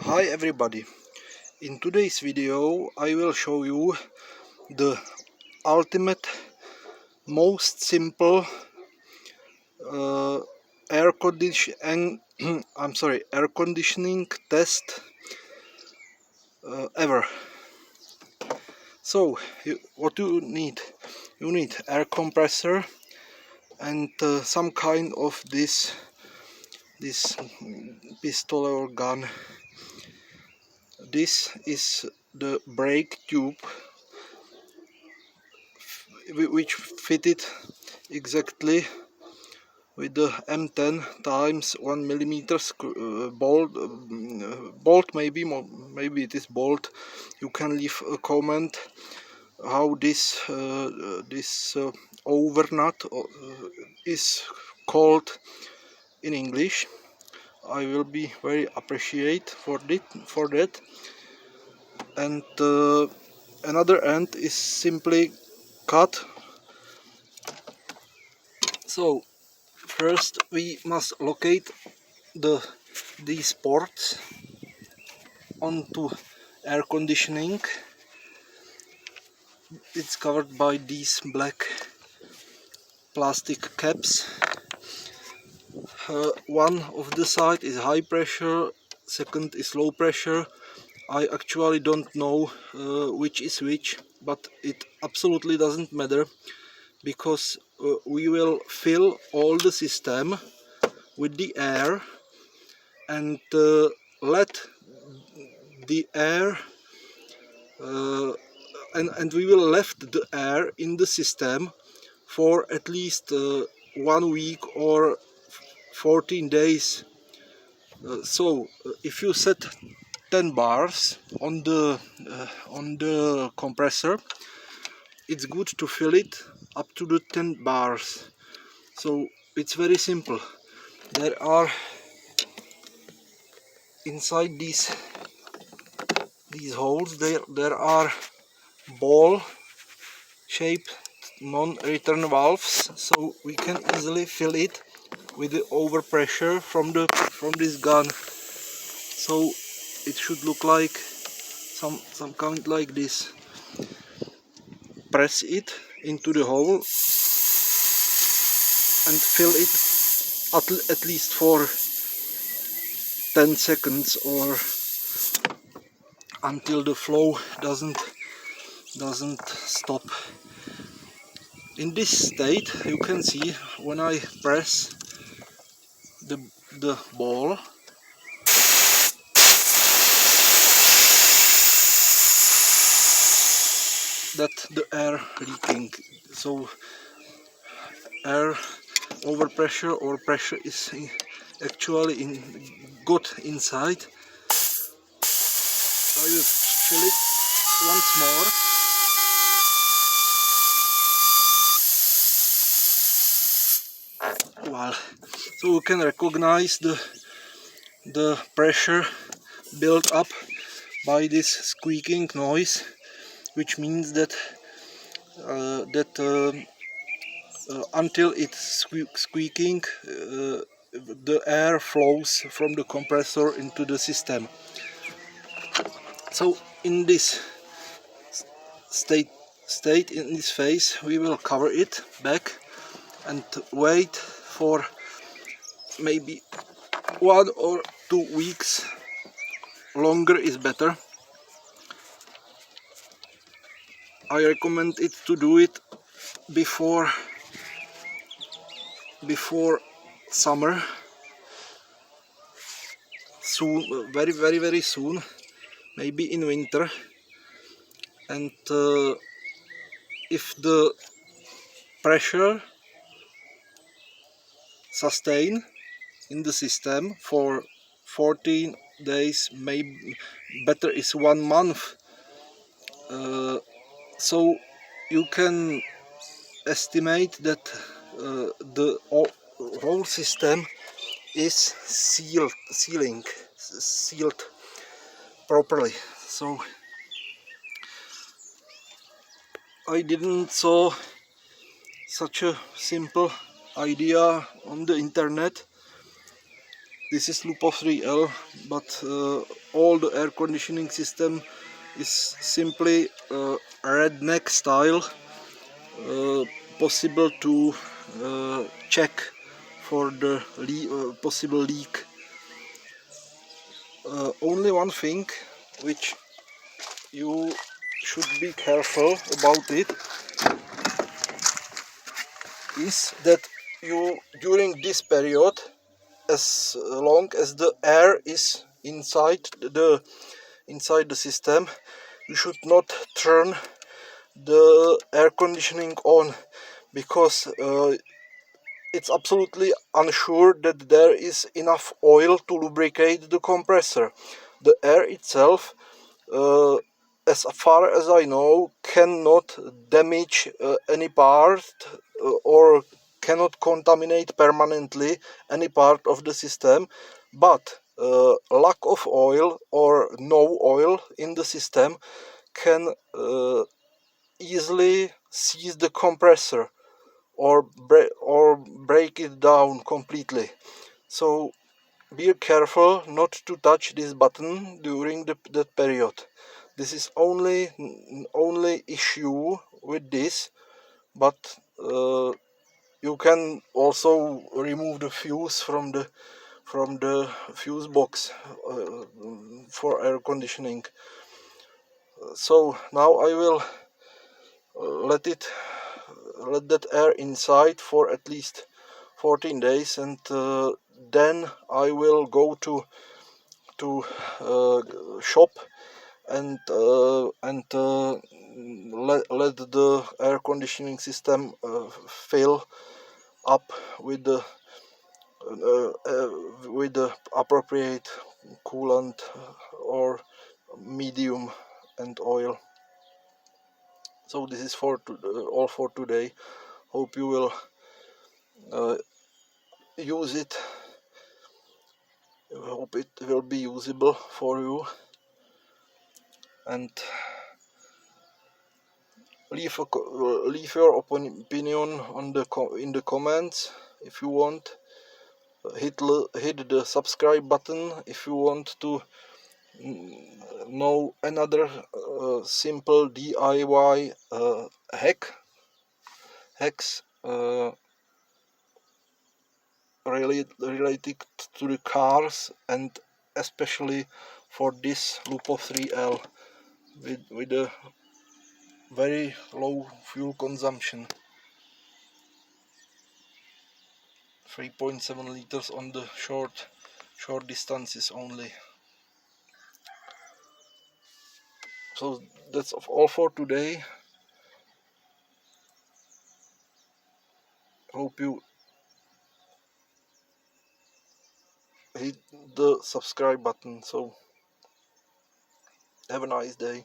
Hi everybody, in today's video I will show you the ultimate, most simple air conditioning air conditioning test ever. So what do you need? You need air compressor and some kind of this pistol or gun. This is the brake tube which fitted exactly with the M10 times 1 millimeter bolt, maybe it is bolt. You can leave a comment how this overnut is called in English. I will be very appreciate for that. And another end is simply cut. So first we must locate these ports onto air conditioning. It's covered by these black plastic caps. One of the side is high pressure, second is low pressure. I actually don't know which is which, but it absolutely doesn't matter, because we will fill all the system with the air and let the air and we will left the air in the system for at least 1 week or 14 days. So if you set 10 bars on the compressor, it's good to fill it up to the 10 bars. So it's very simple. There are inside these holes, there are ball shaped non-return valves, so we can easily fill it with the overpressure from this gun. So it should look like some kind like this. Press it into the hole and fill it at least for 10 seconds or until the flow doesn't stop. In this state you can see when I press the ball, that the air leaking. So air overpressure or pressure is actually good inside. I will fill it once more. Well, so you can recognize the pressure built up by this squeaking noise, which means that until it's squeaking, the air flows from the compressor into the system. So in this state in this phase, we will cover it back and wait for maybe 1 or 2 weeks. Longer is better. I recommend it to do it before summer, soon, very soon, maybe in winter. And if the pressure sustain in the system for 14 days, maybe better is 1 month, so you can estimate that the whole system is sealed properly. So I didn't saw such a simple idea on the internet, This is Lupo 3L, but all the air conditioning system is simply redneck style, possible to check for the possible leak. Only one thing which you should be careful about it is that you, during this period, as long as the air is inside the system, you should not turn the air conditioning on, because it's absolutely unsure that there is enough oil to lubricate the compressor. The air itself, as far as I know, cannot damage any part or cannot contaminate permanently any part of the system, but lack of oil or no oil in the system can easily seize the compressor or break it down completely. So be careful not to touch this button during that period. This is only issue with this, but you can also remove the fuse from the fuse box for air conditioning. So now I will let that air inside for at least 14 days, and then I will go to shop and let the air conditioning system fill up with the appropriate coolant or medium and oil. So this is all for today. Hope you will use it. I hope it will be usable for you, and leave your opinion on in the comments if you want. Hit the subscribe button if you want to know another simple DIY hacks related to the cars, and especially for this Lupo 3L with a very low fuel consumption, 3.7 liters on the short distances only. So that's all for today. Hope you hit the subscribe button. So have a nice day.